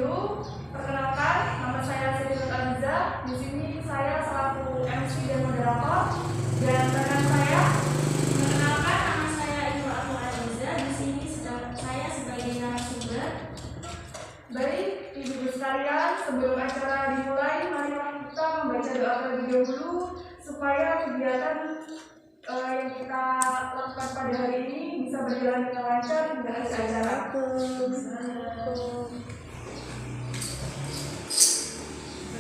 dulu. Perkenalkan, nama saya Siti Aliza. Di sini saya selaku MC dan moderator. Dan rekan saya, perkenalkan, nama saya Ibu Aliza. Di sini saya sebagai narasumber. Baik, ibu-ibu sekalian, sebelum acara dimulai, marilah kita membaca doa terlebih dahulu supaya kegiatan yang kita lakukan pada hari ini bisa berjalan dengan lancar hingga akhir acara.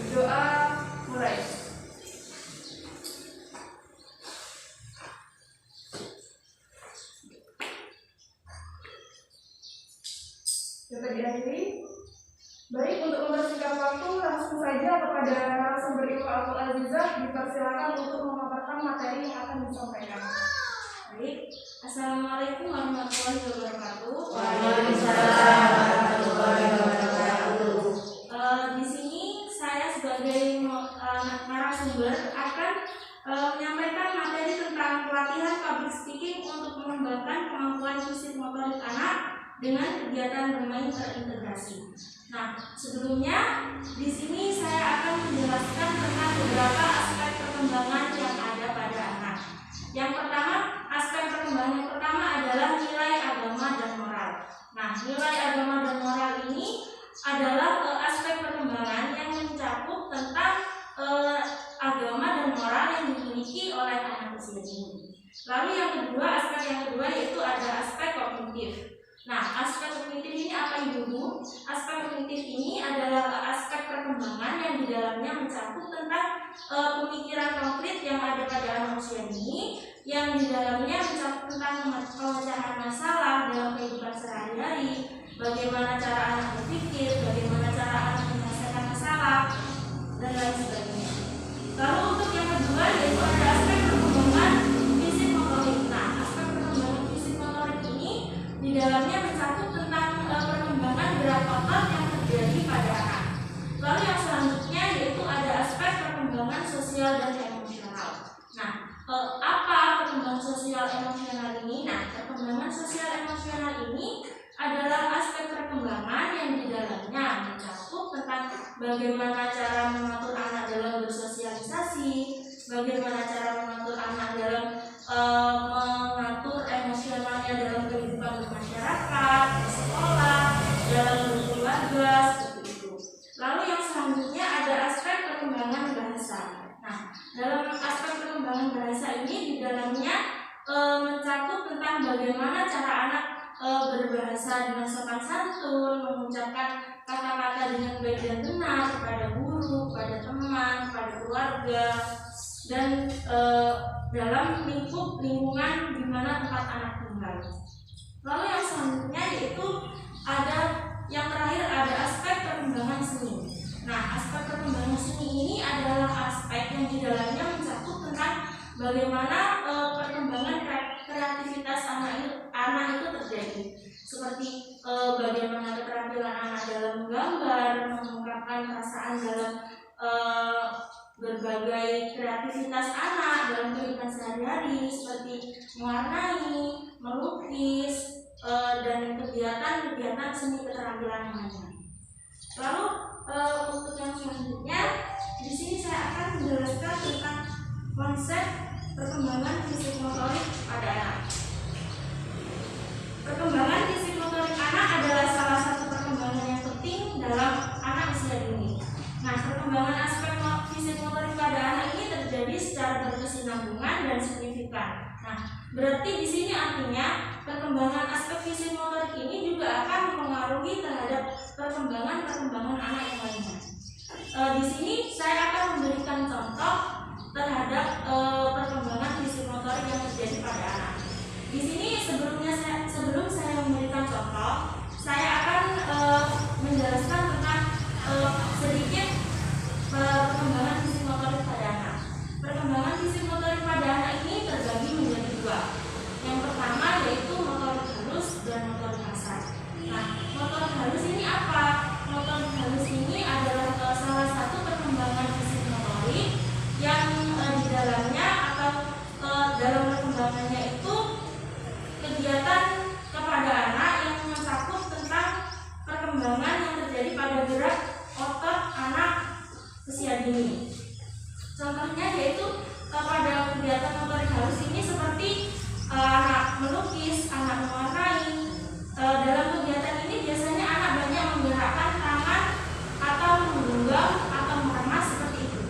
Berdoa mulai. Dapat dihadiri. Baik, untuk mempersingkat waktu, langsung saja kepada narasumber Ibu Al-Azizah dipersilakan untuk memaparkan materi yang akan disampaikan. Baik, Assalamualaikum warahmatullahi wabarakatuh. Waalaikumsalam warahmatullahi wabarakatuh. Di sini saya sebagai narasumber akan menyampaikan materi tentang pelatihan public speaking untuk mengembangkan kemampuan fisik motorik anak dengan kegiatan bermain terintegrasi. Nah, sebelumnya di sini saya akan menjelaskan tentang beberapa aspek perkembangan yang ada pada anak. Yang pertama, aspek perkembangan yang pertama adalah nilai agama dan moral. Nah, nilai agama dan moral ini adalah aspek perkembangan yang mencakup tentang agama dan moral yang dimiliki oleh anak usia dini. Lalu yang kedua, aspek yang kedua yaitu ada aspek kognitif. Nah, aspek kognitif ini apa Ibu? Aspek kognitif ini adalah aspek perkembangan yang di dalamnya mencakup tentang pemikiran konkret yang ada pada anak usia dini, yang di dalamnya mencakup tentang pemecahan masalah dalam kehidupan sehari-hari, bagaimana cara anak berpikir, bagaimana cara anak menyelesaikan masalah, dan lain sebagainya. Lalu untuk yang kedua yaitu ada aspek perkembangan fisik motorik. Nah, aspek perkembangan fisik motorik ini di dalamnya mencakup tentang perkembangan gerak otot yang terjadi pada anak. Lalu yang selanjutnya yaitu ada aspek perkembangan sosial dan emosional. Nah, apa perkembangan sosial emosional ini? Nah, perkembangan sosial emosional ini adalah aspek perkembangan yang di dalamnya mencakup tentang bagaimana cara mengatur anak dalam bersosialisasi, bagaimana cara mengatur anak dalam mengatur emosionalnya dalam kehidupan bermasyarakat, di sekolah, dalam berkeluarga, seperti itu. Lalu yang selanjutnya ada aspek perkembangan bahasa. Nah, dalam aspek perkembangan bahasa ini di dalamnya mencakup tentang bagaimana cara anak berbahasa dengan sopan santun, mengucapkan kata-kata dengan baik dan benar kepada guru, kepada teman, kepada keluarga, dan dalam lingkungan di mana tempat anak tinggal. Lalu yang selanjutnya yaitu ada yang terakhir ada aspek perkembangan seni. Nah, aspek perkembangan seni ini adalah aspek yang di dalamnya mencakup tentang bagaimana perkembangan kreativitas anak itu terjadi, seperti bagaimana keterampilan anak dalam menggambar, mengungkapkan perasaan dalam berbagai kreativitas anak dalam kehidupan sehari-hari, seperti mewarnai, melukis, dan kegiatan-kegiatan seni keterampilan lainnya. Lalu untuk yang selanjutnya, di sini saya akan menjelaskan tentang konsep perkembangan fisik motorik pada anak. Perkembangan fisik motorik anak adalah salah satu perkembangan yang penting dalam anak usia dini. Nah, perkembangan aspek fisik motorik pada anak ini terjadi secara berkesinambungan dan signifikan. Nah, berarti di sini artinya perkembangan aspek fisik motorik ini juga akan mempengaruhi terhadap perkembangan anak yang lainnya. Di sini saya akan memberikan contoh terhadap perkembangan fisik motorik yang terjadi pada anak. Di sini sebelum saya memberikan contoh, saya akan menjelaskan tentang sedikit perkembangan fisik motorik pada anak. Perkembangan fisik motorik pada anak ini terbagi menjadi dua. Yang pertama yaitu motorik halus dan motorik kasar. Nah, motorik halus ini apa? Motorik halus ini adalah salah satu perkembangan fisik motorik yang di dalamnya atau dalam perkembangannya itu kegiatan kepada anak yang mencakup tentang perkembangan yang terjadi pada gerak otot anak usia dini. Contohnya yaitu pada kegiatan motorik halus ini seperti anak melukis, anak mewarnai. Dalam kegiatan ini biasanya anak banyak menggerakkan tangan atau menggenggam atau meremas seperti itu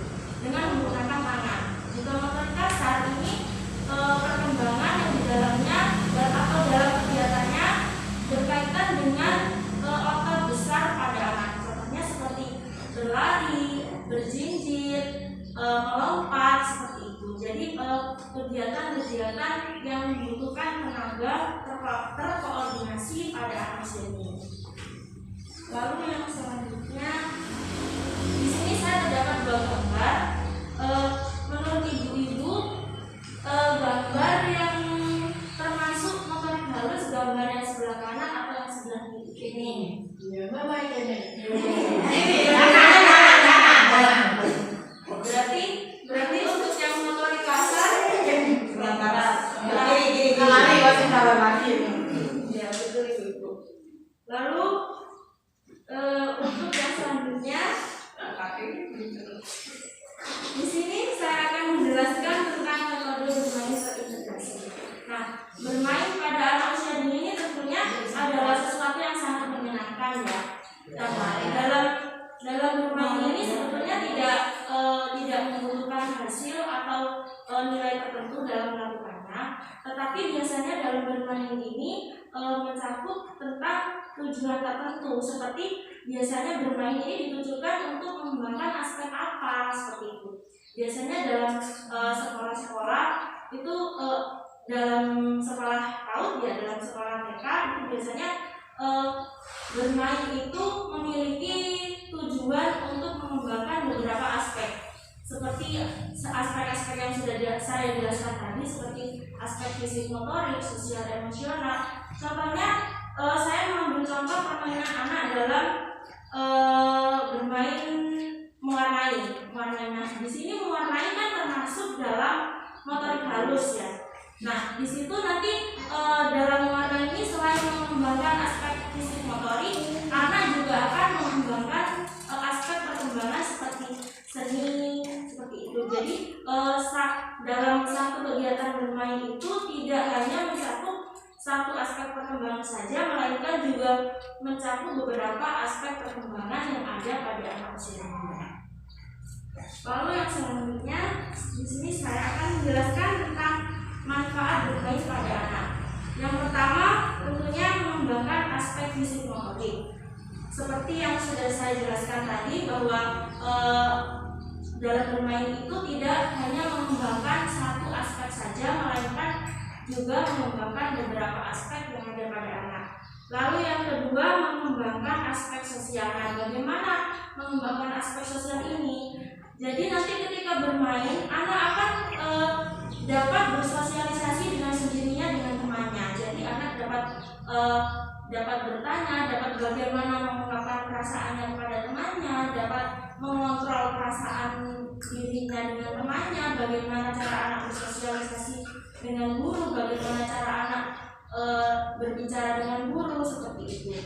dengan menggunakan tangan. Jika motorik kasar ini perkembangan yang di dalamnya atau dalam kegiatannya berkaitan dengan otot besar pada anak. Contohnya seperti berlari, berjinjit, melompat seperti itu. Jadi kegiatan-kegiatan yang membutuhkan tenaga terkoordinasi pada anak usia dini. Lalu yang selanjutnya, di sini saya terdapat dua gambar. Menurut ibu-ibu, gambar yang termasuk motorik halus gambar yang sebelah kanan atau yang sebelah kiri ini? Ya, mama ini. Berarti untuk yang motorik kasar ya, betul Ibu. Lalu untuk yang selanjutnya, di sini saya akan menjelaskan tentang metode bermain terintegrasi. Nah, bermain pada anak usia dini ini tentunya adalah sesuatu yang sangat menyenangkan ya. Dalam bermain ini sebetulnya tidak membutuhkan hasil atau nilai tertentu dalam melakukannya, tetapi biasanya dalam bermain ini mencakup tentang tujuan tertentu, seperti biasanya bermain ini ditujukan untuk mengembangkan aspek apa seperti itu. Biasanya dalam sekolah-sekolah itu dalam sekolah PAUD ya, dalam sekolah TK itu biasanya bermain itu memiliki tujuan untuk mengembangkan beberapa aspek, seperti aspek-aspek yang sudah saya jelaskan tadi, seperti aspek fisik motorik, sosial, emosional. Contohnya saya mengambil contoh permainan anak dalam bermain mewarnai. Nah, di sini mewarnai kan termasuk dalam motorik halus ya. Nah, di situ nanti dalam mewarnai ini selain mengembangkan aspek fisik motorik, anak juga akan mengembangkan aspek perkembangan seperti seni seperti itu. Jadi dalam satu kegiatan bermain itu tidak hanya mencakup satu aspek perkembangan saja, melainkan juga mencakup beberapa aspek perkembangan yang ada pada anak usia dini. Lalu yang selanjutnya, di sini saya akan menjelaskan tentang manfaat bermain pada anak. Yang pertama tentunya mengembangkan aspek fisik motorik. Seperti yang sudah saya jelaskan tadi bahwa dalam bermain itu tidak hanya mengembangkan satu aspek saja, melainkan juga mengembangkan beberapa aspek yang ada pada anak. Lalu yang kedua mengembangkan aspek sosial. Nah, bagaimana mengembangkan aspek sosial ini? Jadi nanti ketika bermain anak akan dapat bersosialisasi dengan sendirinya dengan temannya. Jadi anak dapat bertanya, dapat bagaimana mengungkapkan perasaannya kepada temannya, dapat mengontrol perasaan dirinya dengan temannya, bagaimana cara anak bersosialisasi dengan guru, bagaimana cara anak berbicara dengan guru seperti itu.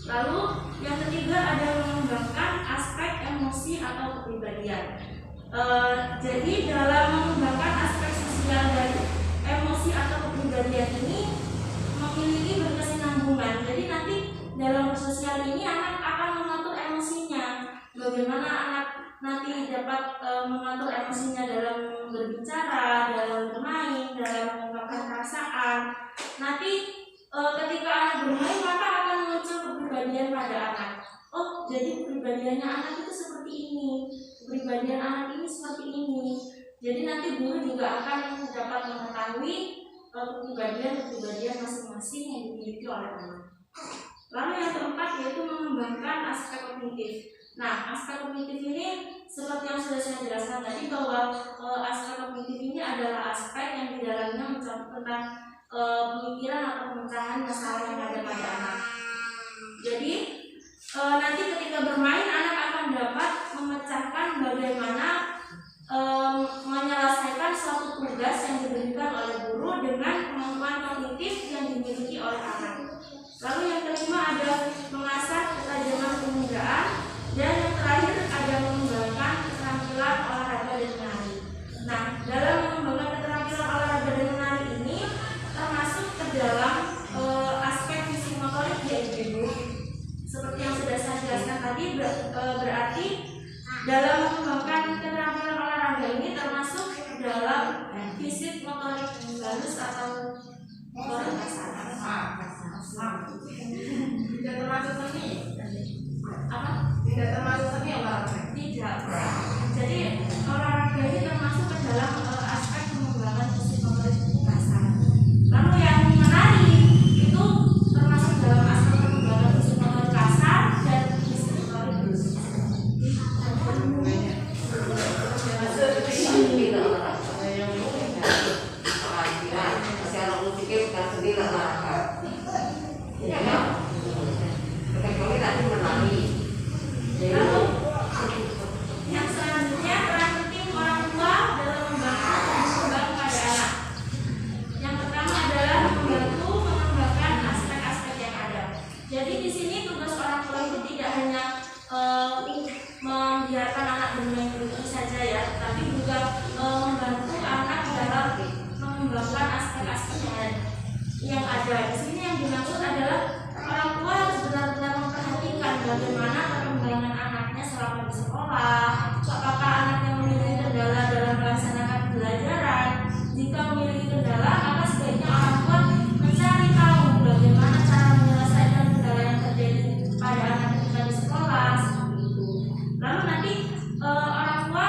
Lalu yang ketiga ada mengembangkan aspek emosi atau kepribadian. Jadi dalam mengembangkan aspek sosial dan emosi atau kepribadian ini memiliki berkesinambungan. Jadi nanti dalam bersosial ini anak akan mengatur emosinya. Bagaimana anak nanti dapat mengatur emosinya dalam berbicara, dalam bermain, dalam mengungkapkan perasaan. Nanti ketika anak bermain maka akan muncul kepribadian pada anak. Oh, jadi kepribadiannya anak itu seperti ini, kepribadian anak ini seperti ini. Jadi nanti guru juga akan dapat mengetahui kepribadian masing-masing yang dimiliki oleh anak. Lalu yang keempat yaitu mengembangkan aspek kognitif. Nah, aspek kognitif ini seperti yang sudah saya jelaskan tadi bahwa aspek kognitif ini adalah aspek yang di dalamnya mencakup tentang pemikiran atau pemecahan masalah yang ada pada anak. Jadi nanti ketika bermain anak akan dapat memecahkan bagaimana menyelesaikan suatu tugas yang diberikan oleh guru dengan kemampuan kognitif yang dimiliki oleh anak. Lalu yang kelima ada mengasah ketajaman pemudaan dalam fisik motorik halus atau motorik kasar. Tidak termasuk seni. Apa? Tidak termasuk seni olahraga. Tidak. Jadi olahraga ini termasuk ke dalam aspek pengembangan fisik motorik kasar. Lalu yang menari itu termasuk dalam aspek pengembangan fisik motorik kasar dan fisik motorik halus. Lalu yang selanjutnya peran penting orang tua dalam membantu mengembang pada anak. Yang pertama adalah membantu mengembangkan aspek-aspek yang ada. Jadi di sini tugas orang tua itu tidak hanya membiarkan anak bermain begitu saja ya, tapi juga membantu anak dalam mengembangkan aspek-aspek yang ada. Di sini yang dimaksud adalah orang tua harus benar-benar memperhatikan bagaimana perkembangan anaknya selama di sekolah. Apakah anaknya memiliki kendala dalam melaksanakan pembelajaran? Jika memiliki kendala, maka sebaiknya orang tua mencari tahu bagaimana cara menyelesaikan kendala yang terjadi pada anak ketika di sekolah. Seperti itu. Lalu nanti orang tua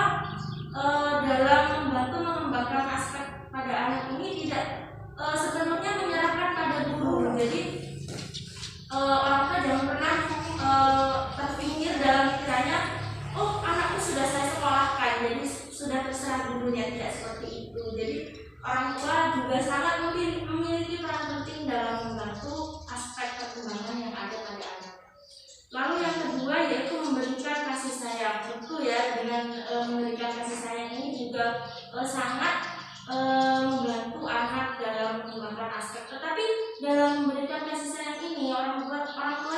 dalam membantu mengembangkan aspek pada anak ini tidak sepenuhnya menyerahkan pada guru. Jadi orang tua jangan pernah terpikir dalam pikirannya, oh anakku sudah saya sekolahkan, jadi sudah terserah gurunya. Tidak seperti itu. Jadi orang tua juga sangat memiliki peran penting dalam membantu aspek perkembangan yang ada pada anak. Lalu yang kedua yaitu memberikan kasih sayang. Tentu ya, dengan memberikan kasih sayang ini juga sangat membantu anak dalam mengembangkan aspek. Tetapi dalam memberikan kasih sayang ini orang tua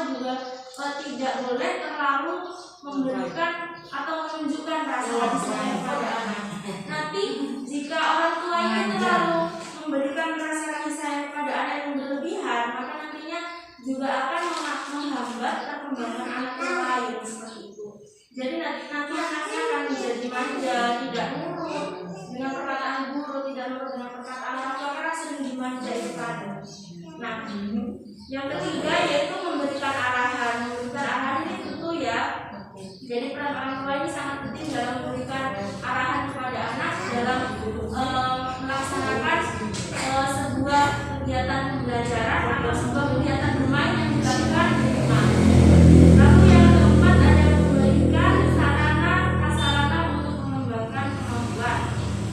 juga tidak boleh terlalu memberikan atau menunjukkan rasa kasih sayang pada anak. Nanti jika orang tua ini terlalu memberikan rasa kasih sayang pada anak yang berlebihan, maka nantinya juga akan menghambat perkembangan anak yang lain seperti itu. Jadi nanti anaknya akan menjadi manja, tidak nurut dengan perkataan guru, tidak nurut dengan perkataan orang tua karena sering dimanja itu tadi. Nah, yang ketiga yaitu memberikan arahan. Memberikan arahan ini tentu ya. Jadi peran orang tua ini sangat penting dalam memberikan arahan kepada anak dalam melaksanakan sebuah kegiatan pembelajaran atau sebuah kegiatan bermain yang dilakukan di rumah. Lalu yang keempat ada memberikan sarana prasarana untuk mengembangkan kemampuan.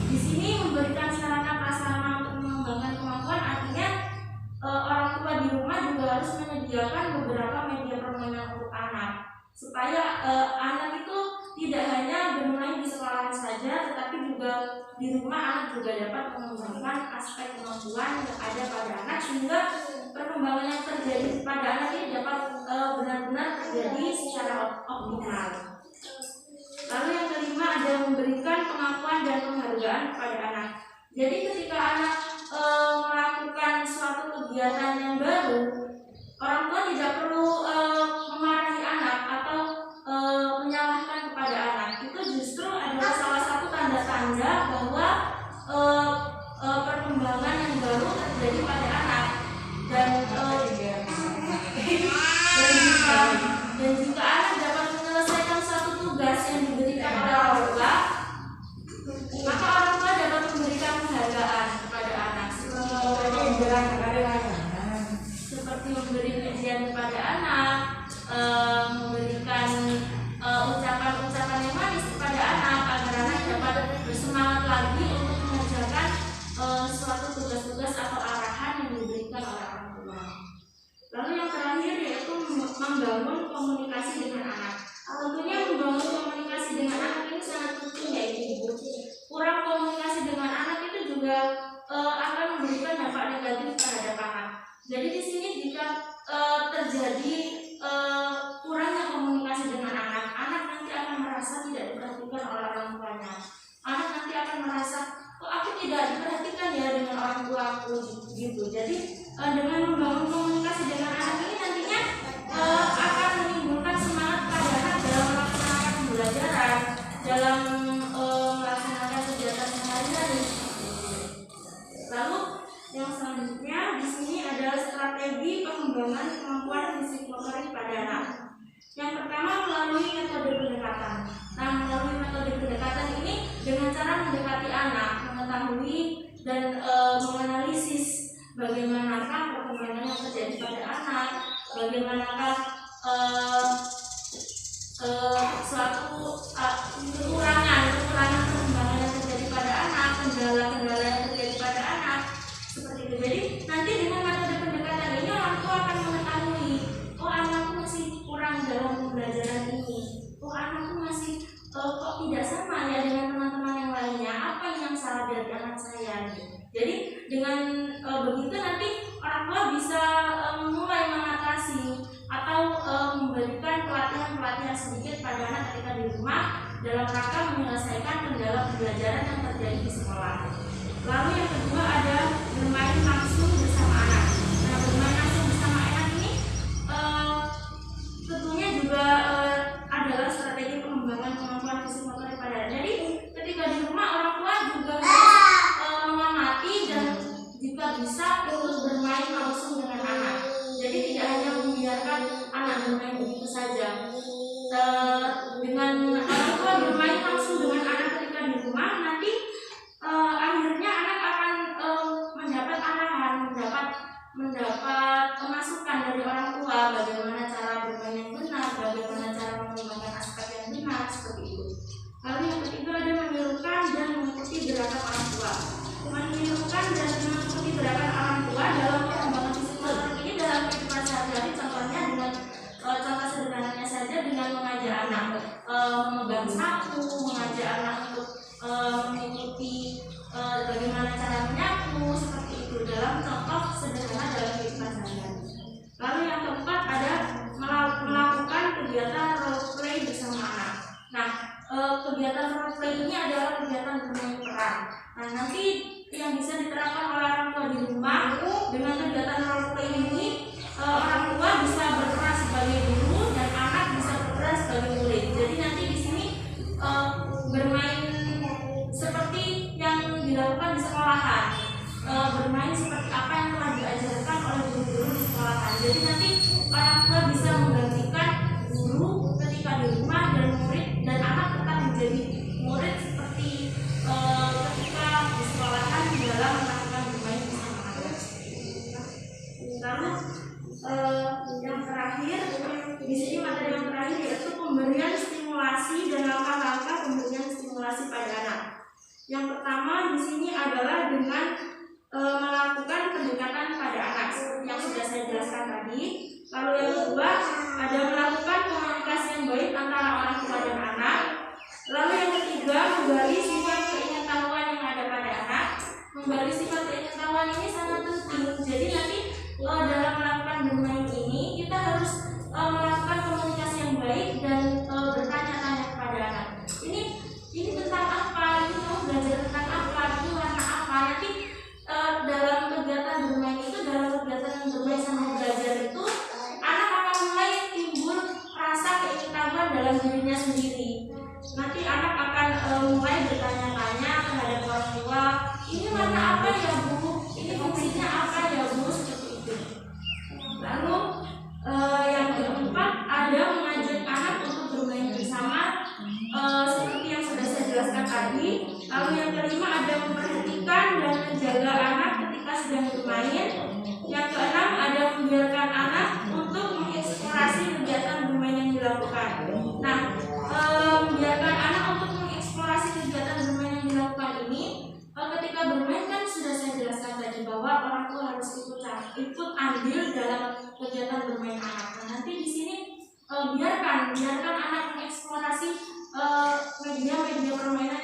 Di sini memberikan sarana prasarana untuk mengembangkan kemampuan artinya orang tua di rumah juga harus menyediakan beberapa media permainan untuk anak supaya anak itu tidak hanya bermain di sekolah saja, tetapi juga di rumah anak juga dapat mengembangkan aspek kemampuan yang ada pada anak sehingga perkembangan yang terjadi pada anak ini dapat benar-benar terjadi secara optimal. Lalu yang kelima ada memberikan pengakuan dan penghargaan kepada anak. Jadi ketika anak melakukan suatu kegiatan yang baru, orang tua tidak perlu memarahi anak atau menyalahkan kepada anak. Itu justru adalah salah satu tanda-tanda bahwa perkembangan yang baru terjadi pada anak. Dan jika anak dapat menyelesaikan suatu tugas yang diberikan oleh orang tua, maka orang tua dapat memberikan penghargaan kepada anak seperti memberi pujian kepada anak, memberikan ucapan-ucapan yang manis kepada anak agar anak dapat bersemangat lagi untuk mengerjakan suatu tugas-tugas atau arahan yang diberikan oleh orang tua. Lalu yang terakhir yaitu membangun komunikasi dengan anak. Tentunya membangun komunikasi dengan anak ini sangat penting ya Ibu. Kurang komunikasi dengan anak itu juga akan memberikan dampak negatif terhadap anak. Jadi di sini jika terjadi kurangnya komunikasi dengan anak nanti akan merasa tidak diperhatikan oleh orang tuanya. Anak nanti akan merasa, kok aku tidak diperhatikan ya dengan orang tua aku gitu. Jadi dengan membangun komunikasi dengan anak ini nantinya akan menimbulkan semangat pada anak dalam melaksanakan pembelajaran, dalam melaksanakan kegiatan sehari-hari. dan menganalisis bagaimanakah perkembangan yang terjadi pada anak, bagaimanakah suatu kekurangan perkembangan yang terjadi pada anak, kendala-kendala yang terjadi pada anak, seperti itu. Jadi nanti dengan metode pendekatan ini orang tua akan mengetahui, oh anakku masih kurang dalam pembelajaran ini, oh anakku masih kok tidak sama ya dengan teman-teman yang lainnya, apa yang salah dari anak saya gitu. Jadi dengan begitu nanti orang tua bisa mulai mengatasi atau memberikan pelatihan-pelatihan sedikit pada anak ketika di rumah dalam rangka menyelesaikan kendala pembelajaran yang terjadi di sekolah. Lalu yang kedua ada bermain langsung bersama anak. Nah, bermain langsung bersama anak ini tentunya juga adalah strategi pengembangan kemampuan fisik motorik pada anak. Jadi ketika di rumah orang tua juga mengamati dan jika bisa ikut bermain langsung dengan anak. Jadi tidak hanya membiarkan anak bermain begitu saja. Dengan orang tua bermain langsung dengan anak ketika di rumah, nanti akhirnya anak akan mendapat arahan, mendapat masukan dari orang tua bagaimana cara bermain yang benar, bagaimana cara mengembangkan aspek yang benar, seperti itu. Lalu yang ketiga ada menirukan dan mengikuti gerakan orang tua. Menirukan dan mengikuti gerakan orang tua dalam pengembangan fisik motorik ini dalam kehidupan sehari-hari, contohnya dengan contoh sederhananya saja dengan mengajak anak memegang sapu, mengajak anak untuk mengikuti bagaimana cara menyapu, seperti itu dalam contoh sederhana dalam kehidupan sehari-hari. Lalu yang keempat ada melakukan kegiatan role play bersama anak. Nah, kegiatan role play ini adalah kegiatan bermain peran. Nah, nanti yang bisa diterapkan oleh orang tua di rumah dengan kegiatan role play ini, orang tua bisa berperan sebagai guru dan anak bisa berperan sebagai murid. Jadi nanti di sini bermain seperti yang dilakukan di sekolahan, bermain seperti apa yang telah diajarkan oleh guru-guru di sekolahan. Jadi nanti orang tua bisa menggantikan guru ketika di rumah dan murid, dan anak tetap menjadi murid seperti ketika di sekolahan dalam melakukan bermain bersama anak. Lalu yang terakhir di sini materi yang terakhir yaitu pemberian stimulasi dan langkah-langkah pemberian stimulasi pada anak. Yang pertama di sini adalah dengan melakukan pendekatan pada anak seperti yang sudah saya jelaskan tadi. Lalu yang kedua ada melakukan komunikasi yang baik antara orang tua dan anak. Lalu yang ketiga menggali sifat keingintahuan yang ada pada anak. Menggali sifat keingintahuan ini sangat penting. Jadi nanti dalam melakukan bermain ini kita harus melakukan komunikasi yang baik dan bertanya-tanya kepada anak. Ini tentang apa? Ini kamu belajar tentang apa? Ini warna apa? Nanti dalam kegiatan bermain itu, dalam kegiatan bermain sama belajar itu, anak akan mulai timbul rasa keingintahuan dalam dirinya sendiri. Nanti anak akan mulai bertanya-tanya terhadap orang tua, ini warna apa ya Bu? Ini fungsinya apa ya Bu? Seperti itu. Lalu yang keempat ada mengajak anak untuk bermain bersama seperti yang sudah saya jelaskan tadi. Lalu yang kelima ada memperhatikan dan menjaga anak ketika sedang bermain. Yang keenam ada membiarkan anak untuk mengeksplorasi kegiatan bermain yang dilakukan. Nah, membiarkan anak untuk mengeksplorasi kegiatan bermain yang dilakukan ini, ketika bermain kan sudah saya jelaskan tadi bahwa orang tua harus ikut andil dalam kegiatan bermain anak. Nah, nanti di sini biarkan anak mengeksplorasi media-media permainan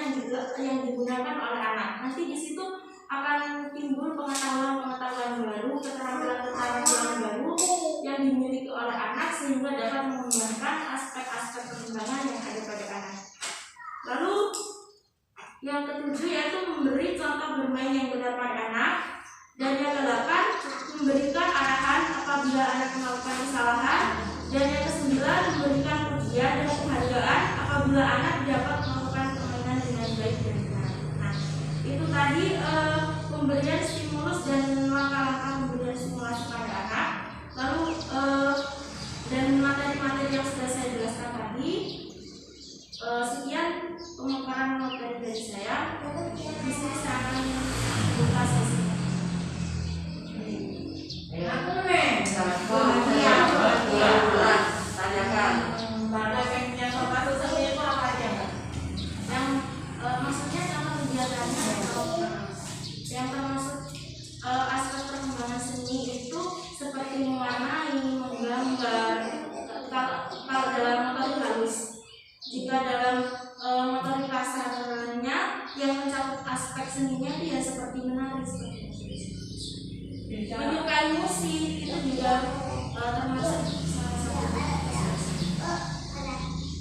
yang digunakan oleh anak. Nanti di situ akan timbul pengetahuan-pengetahuan baru, keterampilan-keterampilan baru yang dimiliki oleh anak sehingga dapat mengembangkan aspek-aspek perkembangan yang ada pada anak. Lalu yang ketujuh yaitu memberi contoh bermain yang benar pada anak. Dan yang kedelapan memberikan arahan apabila anak melakukan kesalahan. Dan yang kesembilan memberikan pujian dan penghargaan apabila anak dapat melakukan permainan dengan baik dan benar. Nah, itu tadi pemberian stimulus dan langkah-langkah pemberian stimulasi pada anak. Lalu dan materi-materi yang sudah saya jelaskan tadi. Sekian pemaparan materi dari saya. Di sini saya akan musik itu juga termasuk salah satu.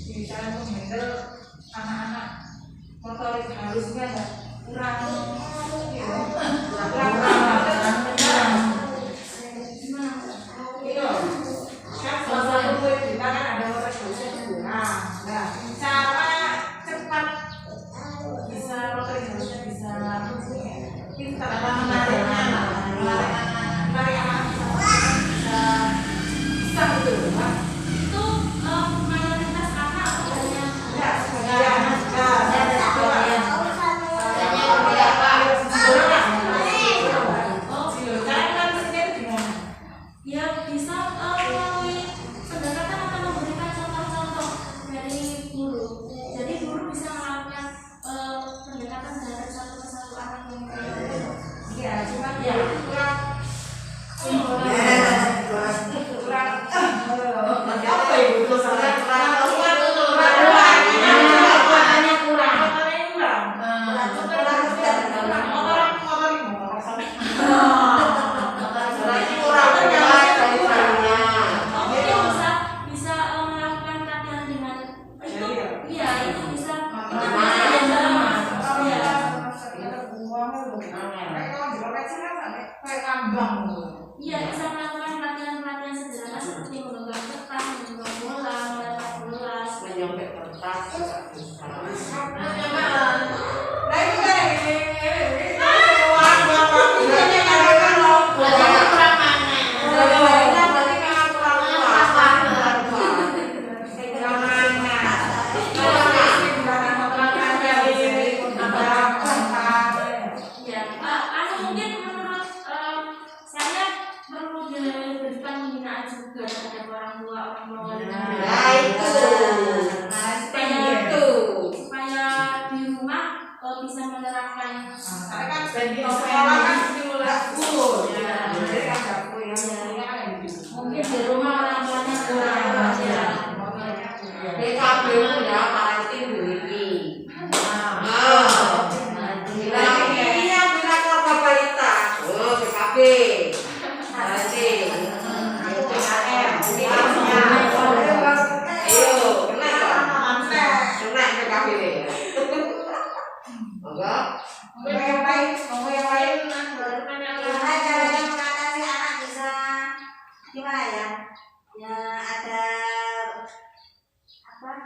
Bisa menghandle anak-anak motorik halusnya kurang iya kan salah satu kulit kita kan ada motorik halusnya kurang. Nah cara cepat bisa motorik halusnya bisa pintar menariknya menarik anak bisa gitu kan. Itu mayoritas anak banyak. Ya bisa melalui pendekatan atau memberikan contoh-contoh dari guru. Jadi guru bisa melakukan pendekatan terhadap satu persatu anak yang Iya, cuma ya kurang apa itu kurang bisa melakukan latihan dengan itu, iya itu bisa iya bisa melakukan pelatihan-pelatihan sederhana seperti menggenggam kertas, menggenggam bola, melempar bola, menyontek kertas juga bisa. mungkin menurut saya perlu diberikan pembinaan juga terhadap orang tua supaya di rumah bisa menerapkan mungkin di rumah orang tuanya kurang DKB ya parenting diri.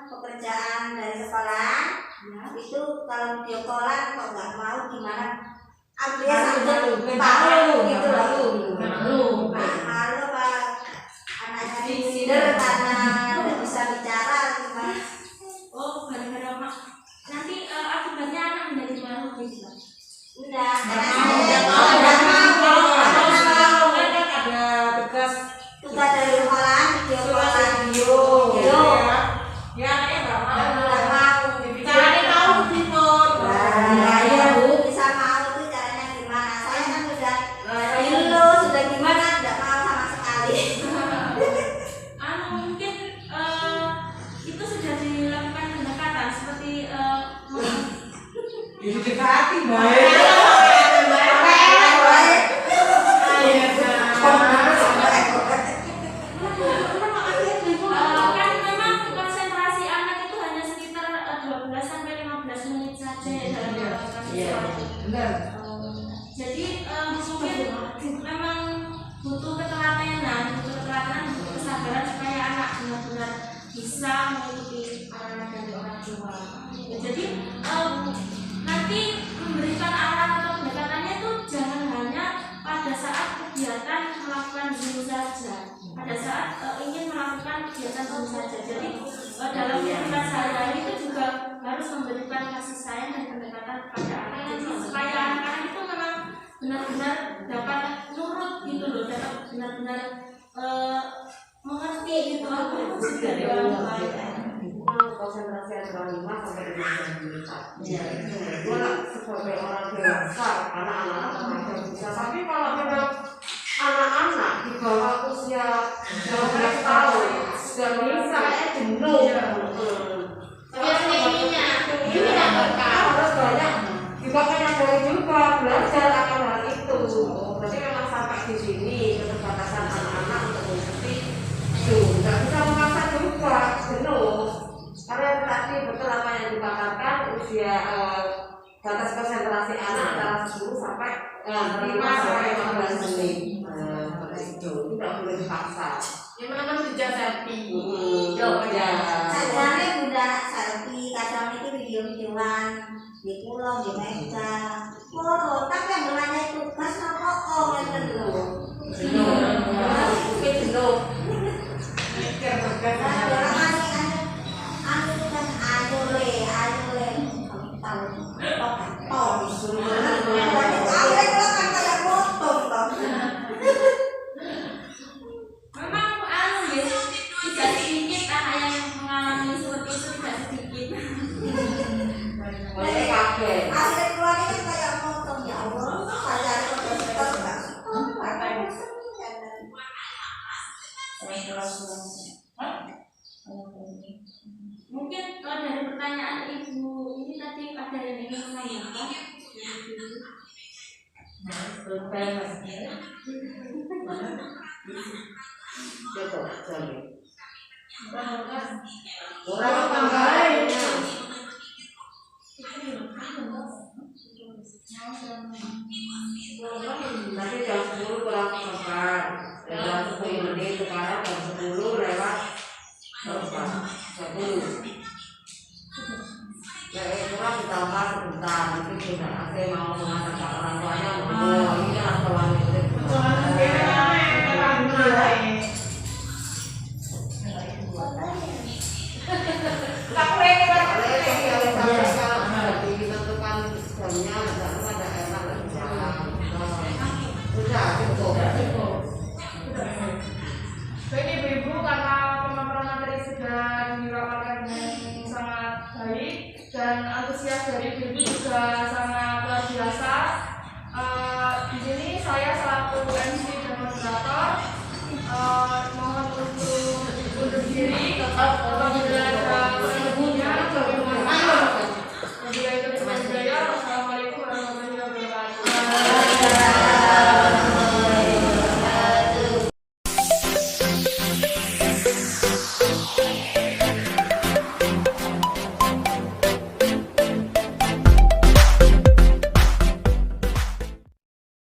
Pekerjaan dari sekolah itu kalau video callan kok nggak mau gimana ambilnya sambil malu gitu loh malu apa anaknya minder karena nggak bisa bicara gimana gara-gara mak nanti akibatnya anak menjadi malu gitu udah ada tugas dari sekolah video callan ya anaknya nggak nggak mau caranya tahu gitu. ya Bu bisa mau tuh caranya gimana saya kan sudah gimana nggak mau sama sekali mungkin itu sudah dilakukan pendekatan seperti didekati baik. kan memang konsentrasi anak itu hanya sekitar 12 sampai 15 menit saja ya dalam melakukan sesuatu. Jadi mungkin memang butuh ketelatenan, butuh kesabaran supaya anak benar-benar bisa mengikuti arahan dari orang tua. Jadi nanti memberikan arahan atau pendekatannya itu jangan hanya pada saat kegiatan melakukan dulu saja, pada saat ingin melakukan kegiatan dulu saja. Jadi dalam kehidupan sehari-hari itu juga harus memberikan kasih sayang dan pendekatan kepada anak. Jadi supaya anak-anak itu memang benar-benar dapat nurut gitu loh, dapat benar-benar mengerti gitu apa itu sudah konsentrasi antara 5 sampai 15 menit. Sebagai orang dewasa, anak-anak masih bisa. Tapi kalau memang anak-anak di bawah usia 12 tahun sudah bisa jenuh. Ini harus banyak juga belajar akan hal itu. Berarti memang sampai di sini ke tempat 5 sampai 15 menit. Seperti itu, tidak boleh dipaksa. Yang memang dijasati. Ya. Sajane Bunda Sarti kadang iki video-videoan di pulau di Mega. Oh, tapi yang berlanya tugas apa kok ngeten lho. Jenuh. Mikir berkas. Anu kan ayo le tahu kok disuruh. Ayo kalau kan kayak potong toh. Memang anu ya, tidak sedikit anak yang mengalami seperti itu, tidak sedikit. Boleh pakai. Akhirnya keluar ini kayak potong ya Allah. Saya potong enggak. Mungkin dari pertanyaan ibu ini tadi ada yang ingin menanyakan. Orang tambahin. Nanti jam 10 kurang seperempat. Jam 10 menit sekarang jam 10 lewat 10. Ya kurang ditambah sebentar. Nanti sudah ada mau mengatakan orang tuanya mau ini aturan itu. Baik ibu-ibu, karena pemaparan materi sudah diramalkan dengan sangat baik dan antusias dari ibu juga sangat luar biasa. Di sini saya selaku MC dan moderator mohon untuk undur diri.